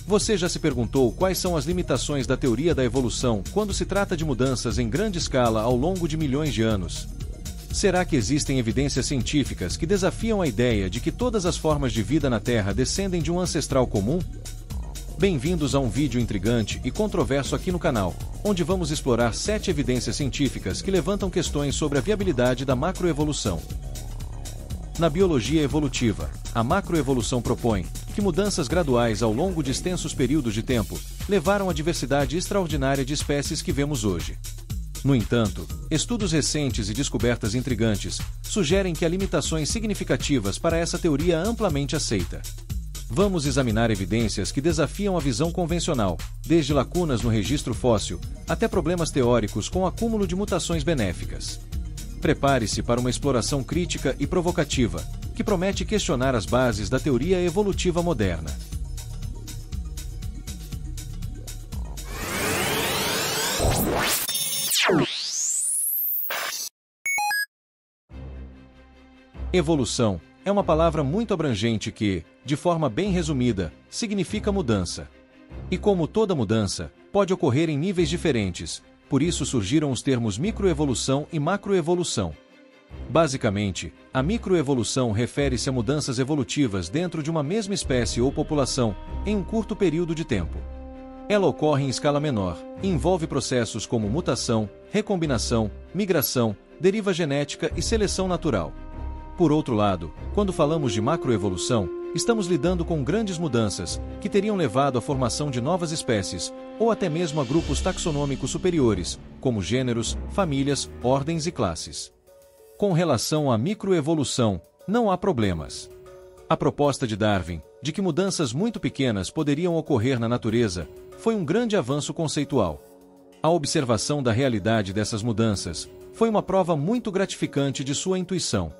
Você já se perguntou quais são as limitações da teoria da evolução quando se trata de mudanças em grande escala ao longo de milhões de anos? Será que existem evidências científicas que desafiam a ideia de que todas as formas de vida na Terra descendem de um ancestral comum? Bem-vindos a um vídeo intrigante e controverso aqui no canal, onde vamos explorar 7 evidências científicas que levantam questões sobre a viabilidade da macroevolução. Na biologia evolutiva, a macroevolução propõe que mudanças graduais ao longo de extensos períodos de tempo levaram à diversidade extraordinária de espécies que vemos hoje. No entanto, estudos recentes e descobertas intrigantes sugerem que há limitações significativas para essa teoria amplamente aceita. Vamos examinar evidências que desafiam a visão convencional, desde lacunas no registro fóssil até problemas teóricos com acúmulo de mutações benéficas. Prepare-se para uma exploração crítica e provocativa, que promete questionar as bases da teoria evolutiva moderna. Evolução é uma palavra muito abrangente que, de forma bem resumida, significa mudança. E como toda mudança, pode ocorrer em níveis diferentes, por isso surgiram os termos microevolução e macroevolução. Basicamente, a microevolução refere-se a mudanças evolutivas dentro de uma mesma espécie ou população, em um curto período de tempo. Ela ocorre em escala menor e envolve processos como mutação, recombinação, migração, deriva genética e seleção natural. Por outro lado, quando falamos de macroevolução, estamos lidando com grandes mudanças, que teriam levado à formação de novas espécies, ou até mesmo a grupos taxonômicos superiores, como gêneros, famílias, ordens e classes. Com relação à microevolução, não há problemas. A proposta de Darwin, de que mudanças muito pequenas poderiam ocorrer na natureza, foi um grande avanço conceitual. A observação da realidade dessas mudanças foi uma prova muito gratificante de sua intuição.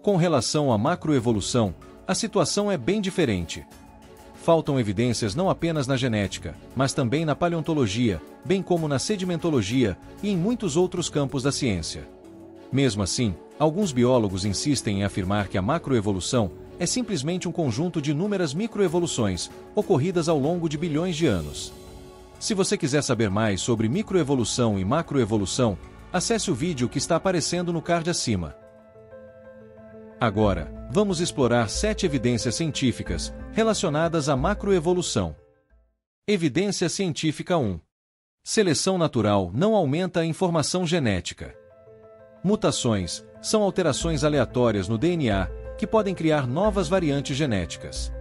Com relação à macroevolução, a situação é bem diferente. Faltam evidências não apenas na genética, mas também na paleontologia, bem como na sedimentologia e em muitos outros campos da ciência. Mesmo assim, alguns biólogos insistem em afirmar que a macroevolução é simplesmente um conjunto de inúmeras microevoluções, ocorridas ao longo de bilhões de anos. Se você quiser saber mais sobre microevolução e macroevolução, acesse o vídeo que está aparecendo no card acima. Agora, vamos explorar 7 evidências científicas relacionadas à macroevolução. Evidência científica 1. Seleção natural não aumenta a informação genética. Mutações são alterações aleatórias no DNA que podem criar novas variantes genéticas.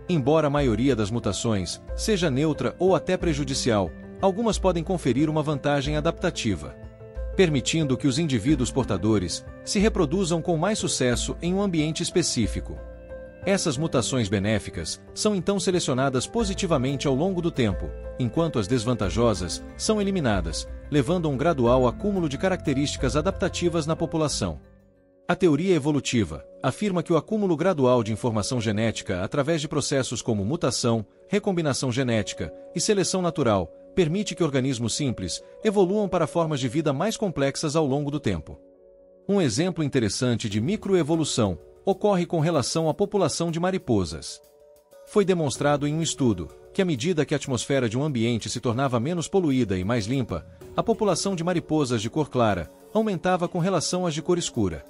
Embora a maioria das mutações seja neutra ou até prejudicial, algumas podem conferir uma vantagem adaptativa, permitindo que os indivíduos portadores se reproduzam com mais sucesso em um ambiente específico. Essas mutações benéficas são então selecionadas positivamente ao longo do tempo, enquanto as desvantajosas são eliminadas, levando a um gradual acúmulo de características adaptativas na população. A teoria evolutiva afirma que o acúmulo gradual de informação genética através de processos como mutação, recombinação genética e seleção natural permite que organismos simples evoluam para formas de vida mais complexas ao longo do tempo. Um exemplo interessante de microevolução ocorre com relação à população de mariposas. Foi demonstrado em um estudo que, à medida que a atmosfera de um ambiente se tornava menos poluída e mais limpa, a população de mariposas de cor clara aumentava com relação às de cor escura.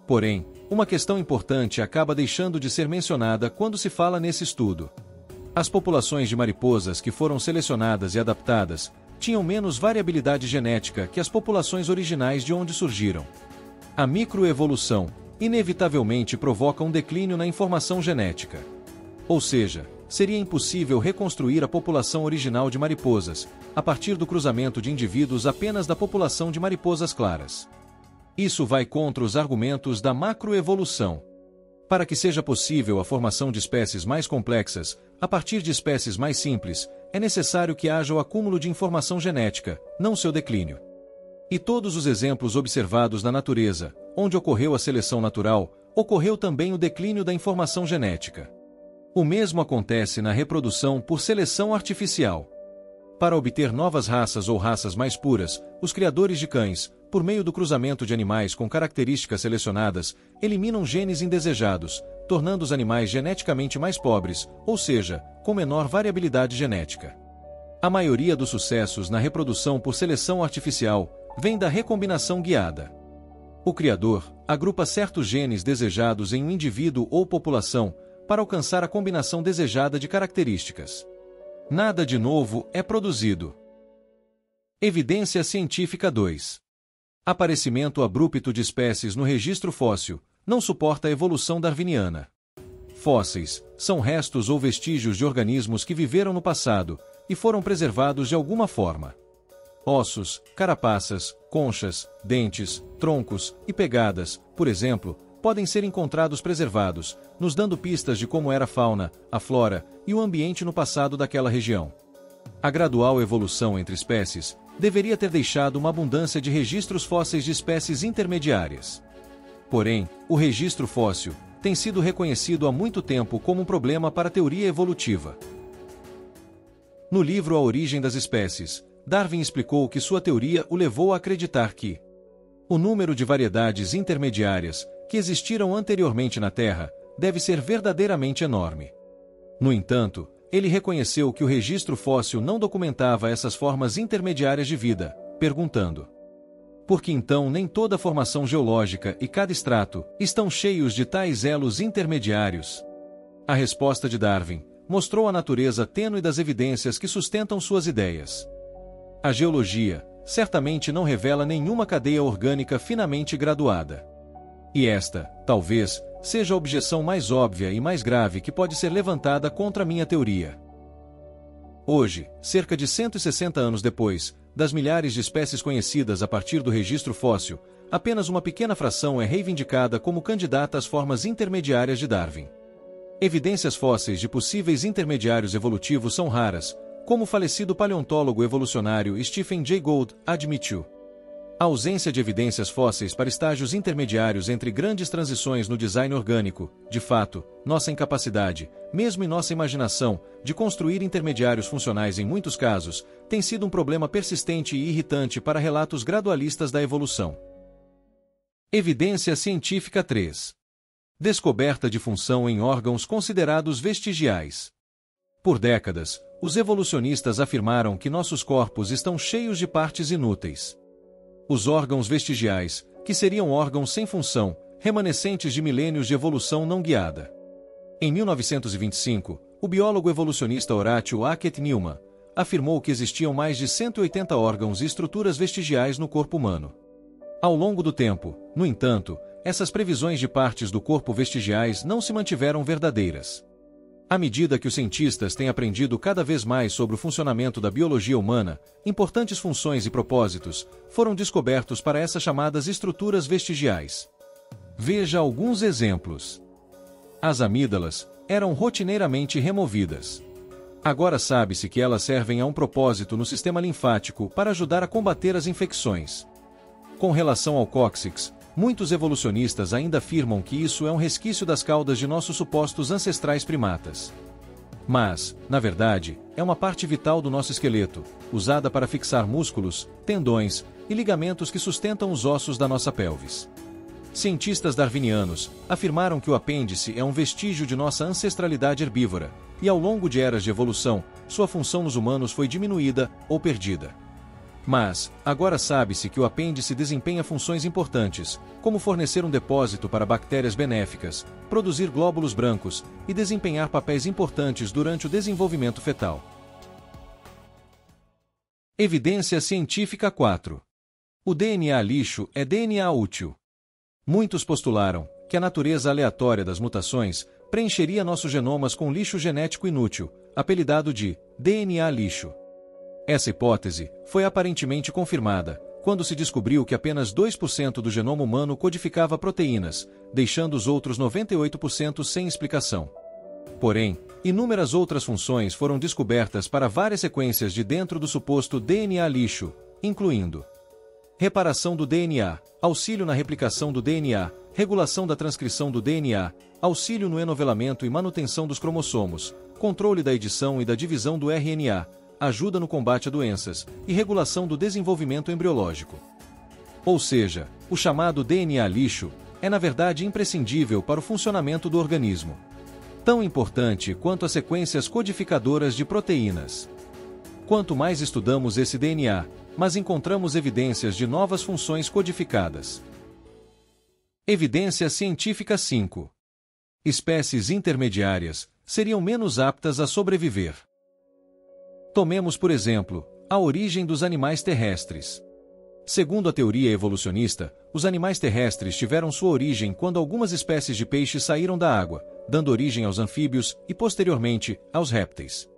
Porém, uma questão importante acaba deixando de ser mencionada quando se fala nesse estudo. As populações de mariposas que foram selecionadas e adaptadas tinham menos variabilidade genética que as populações originais de onde surgiram. A microevolução inevitavelmente provoca um declínio na informação genética. Ou seja, seria impossível reconstruir a população original de mariposas, a partir do cruzamento de indivíduos apenas da população de mariposas claras. Isso vai contra os argumentos da macroevolução. Para que seja possível a formação de espécies mais complexas, a partir de espécies mais simples, é necessário que haja o acúmulo de informação genética, não seu declínio. E todos os exemplos observados na natureza, onde ocorreu a seleção natural, ocorreu também o declínio da informação genética. O mesmo acontece na reprodução por seleção artificial. Para obter novas raças ou raças mais puras, os criadores de cães, por meio do cruzamento de animais com características selecionadas, eliminam genes indesejados, tornando os animais geneticamente mais pobres, ou seja, com com menor variabilidade genética. A maioria dos sucessos na reprodução por seleção artificial vem da recombinação guiada. O criador agrupa certos genes desejados em um indivíduo ou população para alcançar a combinação desejada de características. Nada de novo é produzido. Evidência científica 2. Aparecimento abrupto de espécies no registro fóssil não suporta a evolução darwiniana. Fósseis são restos ou vestígios de organismos que viveram no passado e foram preservados de alguma forma. Ossos, carapaças, conchas, dentes, troncos e pegadas, por exemplo, podem ser encontrados preservados, nos dando pistas de como era a fauna, a flora e o ambiente no passado daquela região. A gradual evolução entre espécies deveria ter deixado uma abundância de registros fósseis de espécies intermediárias. Porém, o registro fóssil tem sido reconhecido há muito tempo como um problema para a teoria evolutiva. No livro A Origem das Espécies, Darwin explicou que sua teoria o levou a acreditar que o número de variedades intermediárias que existiram anteriormente na Terra deve ser verdadeiramente enorme. No entanto, ele reconheceu que o registro fóssil não documentava essas formas intermediárias de vida, perguntando: por que então nem toda a formação geológica e cada estrato estão cheios de tais elos intermediários? A resposta de Darwin mostrou a natureza tênue das evidências que sustentam suas ideias. A geologia certamente não revela nenhuma cadeia orgânica finamente graduada. E esta, talvez, seja a objeção mais óbvia e mais grave que pode ser levantada contra minha teoria. Hoje, cerca de 160 anos depois, das milhares de espécies conhecidas a partir do registro fóssil, apenas uma pequena fração é reivindicada como candidata às formas intermediárias de Darwin. Evidências fósseis de possíveis intermediários evolutivos são raras, como o falecido paleontólogo evolucionário Stephen Jay Gould admitiu. A ausência de evidências fósseis para estágios intermediários entre grandes transições no design orgânico, de fato, nossa incapacidade, mesmo em nossa imaginação, de construir intermediários funcionais em muitos casos, tem sido um problema persistente e irritante para relatos gradualistas da evolução. Evidência científica 3. Descoberta de função em órgãos considerados vestigiais. Por décadas, os evolucionistas afirmaram que nossos corpos estão cheios de partes inúteis. Os órgãos vestigiais, que seriam órgãos sem função, remanescentes de milênios de evolução não guiada. Em 1925, o biólogo evolucionista Horatio Hackett Newman afirmou que existiam mais de 180 órgãos e estruturas vestigiais no corpo humano. Ao longo do tempo, no entanto, essas previsões de partes do corpo vestigiais não se mantiveram verdadeiras. À medida que os cientistas têm aprendido cada vez mais sobre o funcionamento da biologia humana, importantes funções e propósitos foram descobertos para essas chamadas estruturas vestigiais. Veja alguns exemplos. As amígdalas eram rotineiramente removidas. Agora sabe-se que elas servem a um propósito no sistema linfático para ajudar a combater as infecções. Com relação ao cóccix, muitos evolucionistas ainda afirmam que isso é um resquício das caudas de nossos supostos ancestrais primatas. Mas, na verdade, é uma parte vital do nosso esqueleto, usada para fixar músculos, tendões e ligamentos que sustentam os ossos da nossa pelvis. Cientistas darwinianos afirmaram que o apêndice é um vestígio de nossa ancestralidade herbívora, e ao longo de eras de evolução, sua função nos humanos foi diminuída ou perdida. Mas, agora sabe-se que o apêndice desempenha funções importantes, como fornecer um depósito para bactérias benéficas, produzir glóbulos brancos e desempenhar papéis importantes durante o desenvolvimento fetal. Evidência científica 4. O DNA lixo é DNA útil. Muitos postularam que a natureza aleatória das mutações preencheria nossos genomas com lixo genético inútil, apelidado de DNA lixo. Essa hipótese foi aparentemente confirmada quando se descobriu que apenas 2% do genoma humano codificava proteínas, deixando os outros 98% sem explicação. Porém, inúmeras outras funções foram descobertas para várias sequências de dentro do suposto DNA lixo, incluindo reparação do DNA, auxílio na replicação do DNA, regulação da transcrição do DNA, auxílio no enovelamento e manutenção dos cromossomos, controle da edição e da divisão do RNA, ajuda no combate a doenças e regulação do desenvolvimento embriológico. Ou seja, o chamado DNA lixo é na verdade imprescindível para o funcionamento do organismo. tão importante quanto as sequências codificadoras de proteínas. Quanto mais estudamos esse DNA, mais encontramos evidências de novas funções codificadas. Evidência científica 5. Espécies intermediárias seriam menos aptas a sobreviver. Tomemos, por exemplo, a origem dos animais terrestres. Segundo a teoria evolucionista, os animais terrestres tiveram sua origem quando algumas espécies de peixes saíram da água, dando origem aos anfíbios e, posteriormente, aos répteis.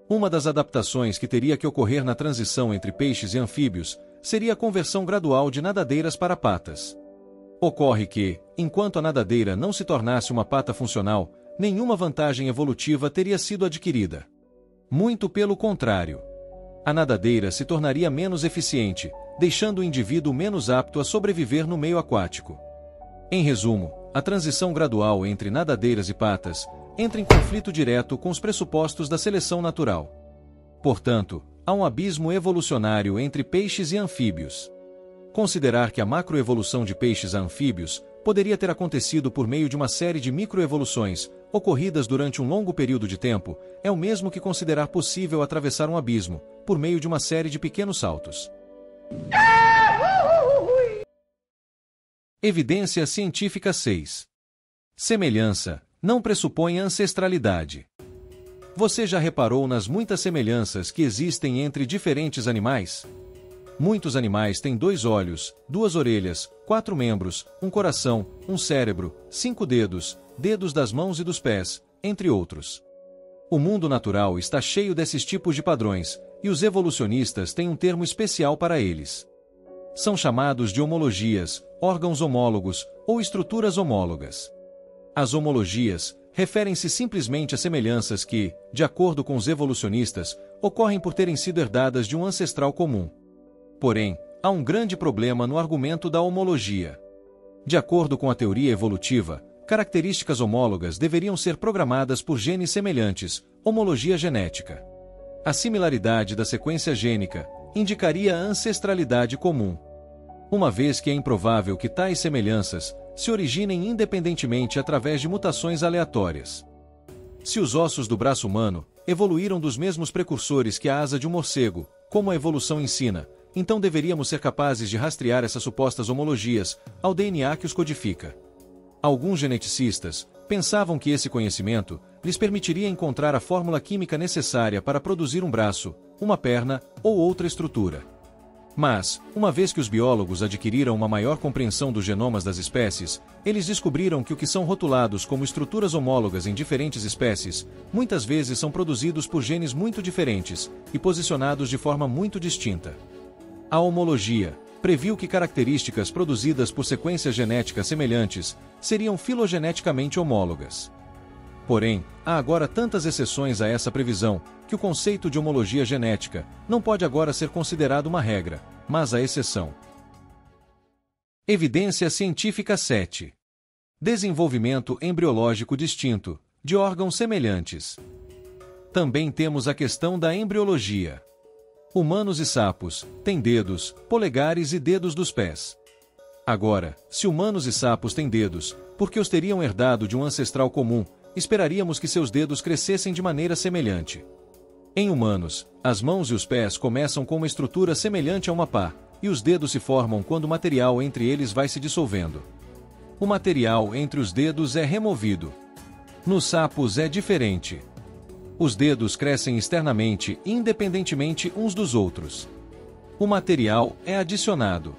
Uma das adaptações que teria que ocorrer na transição entre peixes e anfíbios seria a conversão gradual de nadadeiras para patas. Ocorre que, enquanto a nadadeira não se tornasse uma pata funcional, nenhuma vantagem evolutiva teria sido adquirida. Muito pelo contrário. A nadadeira se tornaria menos eficiente, deixando o indivíduo menos apto a sobreviver no meio aquático. Em resumo, a transição gradual entre nadadeiras e patas entra em conflito direto com os pressupostos da seleção natural. Portanto, há um abismo evolucionário entre peixes e anfíbios. Considerar que a macroevolução de peixes a anfíbios poderia ter acontecido por meio de uma série de microevoluções, ocorridas durante um longo período de tempo, é o mesmo que considerar possível atravessar um abismo, por meio de uma série de pequenos saltos. Evidência científica 6. Semelhança não pressupõe ancestralidade. Você já reparou nas muitas semelhanças que existem entre diferentes animais? Muitos animais têm 2 olhos, 2 orelhas, 4 membros, um coração, um cérebro, 5 dedos, dedos das mãos e dos pés, entre outros. O mundo natural está cheio desses tipos de padrões, e os evolucionistas têm um termo especial para eles. São chamados de homologias, órgãos homólogos ou estruturas homólogas. As homologias referem-se simplesmente a semelhanças que, de acordo com os evolucionistas, ocorrem por terem sido herdadas de um ancestral comum. Porém, há um grande problema no argumento da homologia. De acordo com a teoria evolutiva, características homólogas deveriam ser programadas por genes semelhantes, homologia genética. A similaridade da sequência gênica indicaria a ancestralidade comum. Uma vez que é improvável que tais semelhanças se originem independentemente através de mutações aleatórias. Se os ossos do braço humano evoluíram dos mesmos precursores que a asa de um morcego, como a evolução ensina, então deveríamos ser capazes de rastrear essas supostas homologias ao DNA que os codifica. Alguns geneticistas pensavam que esse conhecimento lhes permitiria encontrar a fórmula química necessária para produzir um braço, uma perna ou outra estrutura. Mas, uma vez que os biólogos adquiriram uma maior compreensão dos genomas das espécies, eles descobriram que o que são rotulados como estruturas homólogas em diferentes espécies, muitas vezes são produzidos por genes muito diferentes e posicionados de forma muito distinta. A homologia previu que características produzidas por sequências genéticas semelhantes seriam filogeneticamente homólogas. Porém, há agora tantas exceções a essa previsão, que o conceito de homologia genética não pode agora ser considerado uma regra, mas a exceção. Evidência científica 7. Desenvolvimento embriológico distinto, de órgãos semelhantes. Também temos a questão da embriologia. Humanos e sapos têm dedos, polegares e dedos dos pés. Agora, se humanos e sapos têm dedos, porque os teriam herdado de um ancestral comum, esperaríamos que seus dedos crescessem de maneira semelhante. Em humanos, as mãos e os pés começam com uma estrutura semelhante a uma pá, e os dedos se formam quando o material entre eles vai se dissolvendo. O material entre os dedos é removido. Nos sapos é diferente. Os dedos crescem externamente, independentemente uns dos outros. O material é adicionado.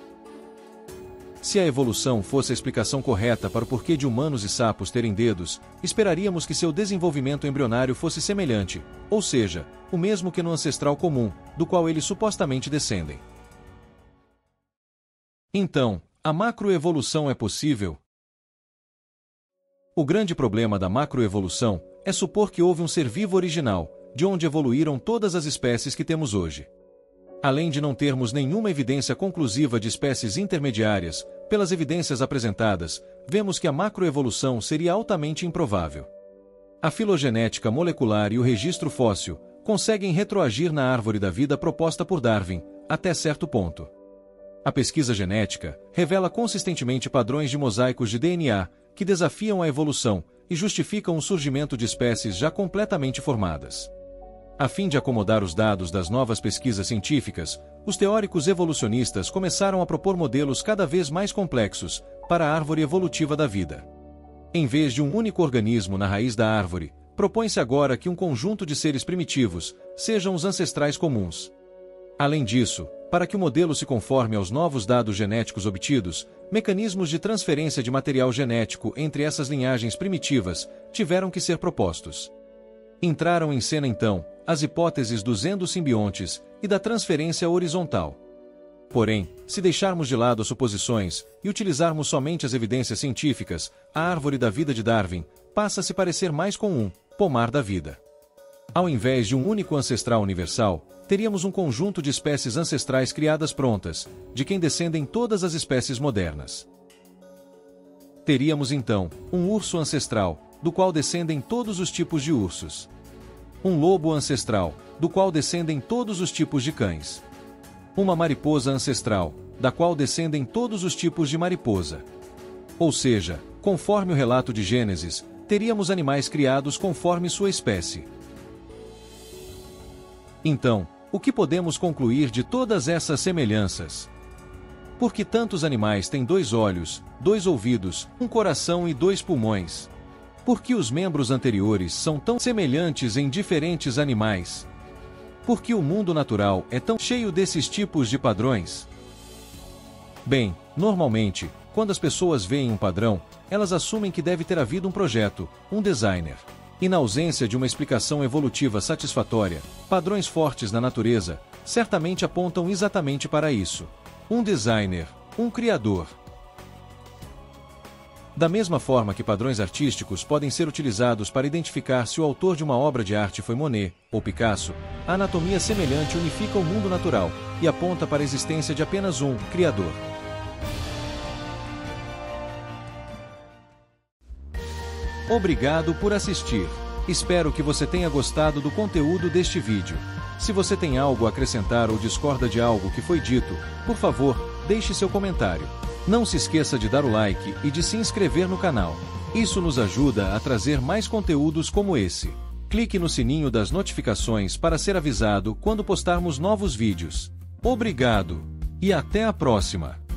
Se a evolução fosse a explicação correta para o porquê de humanos e sapos terem dedos, esperaríamos que seu desenvolvimento embrionário fosse semelhante, ou seja, o mesmo que no ancestral comum, do qual eles supostamente descendem. Então, a macroevolução é possível? O grande problema da macroevolução é supor que houve um ser vivo original, de onde evoluíram todas as espécies que temos hoje. Além de não termos nenhuma evidência conclusiva de espécies intermediárias, pelas evidências apresentadas, vemos que a macroevolução seria altamente improvável. A filogenética molecular e o registro fóssil conseguem retroagir na árvore da vida proposta por Darwin, até certo ponto. A pesquisa genética revela consistentemente padrões de mosaicos de DNA que desafiam a evolução e justificam o surgimento de espécies já completamente formadas. A fim de acomodar os dados das novas pesquisas científicas, os teóricos evolucionistas começaram a propor modelos cada vez mais complexos para a árvore evolutiva da vida. Em vez de um único organismo na raiz da árvore, propõe-se agora que um conjunto de seres primitivos sejam os ancestrais comuns. Além disso, para que o modelo se conforme aos novos dados genéticos obtidos, mecanismos de transferência de material genético entre essas linhagens primitivas tiveram que ser propostos. Entraram em cena então as hipóteses dos endosimbiontes e da transferência horizontal. Porém, se deixarmos de lado as suposições e utilizarmos somente as evidências científicas, a árvore da vida de Darwin passa a se parecer mais com um pomar da vida. Ao invés de um único ancestral universal, teríamos um conjunto de espécies ancestrais criadas prontas, de quem descendem todas as espécies modernas. Teríamos então um urso ancestral, do qual descendem todos os tipos de ursos. Um lobo ancestral, do qual descendem todos os tipos de cães. Uma mariposa ancestral, da qual descendem todos os tipos de mariposa. Ou seja, conforme o relato de Gênesis, teríamos animais criados conforme sua espécie. Então, o que podemos concluir de todas essas semelhanças? Por que tantos animais têm 2 olhos, 2 ouvidos, um coração e 2 pulmões? Por que os membros anteriores são tão semelhantes em diferentes animais? Por que o mundo natural é tão cheio desses tipos de padrões? Bem, normalmente, quando as pessoas veem um padrão, elas assumem que deve ter havido um projeto, um designer. E na ausência de uma explicação evolutiva satisfatória, padrões fortes na natureza certamente apontam exatamente para isso. Um designer, um criador. Da mesma forma que padrões artísticos podem ser utilizados para identificar se o autor de uma obra de arte foi Monet ou Picasso, a anatomia semelhante unifica o mundo natural e aponta para a existência de apenas um criador. Obrigado por assistir. Espero que você tenha gostado do conteúdo deste vídeo. Se você tem algo a acrescentar ou discorda de algo que foi dito, por favor, deixe seu comentário. Não se esqueça de dar o like e de se inscrever no canal. Isso nos ajuda a trazer mais conteúdos como esse. Clique no sininho das notificações para ser avisado quando postarmos novos vídeos. Obrigado e até a próxima!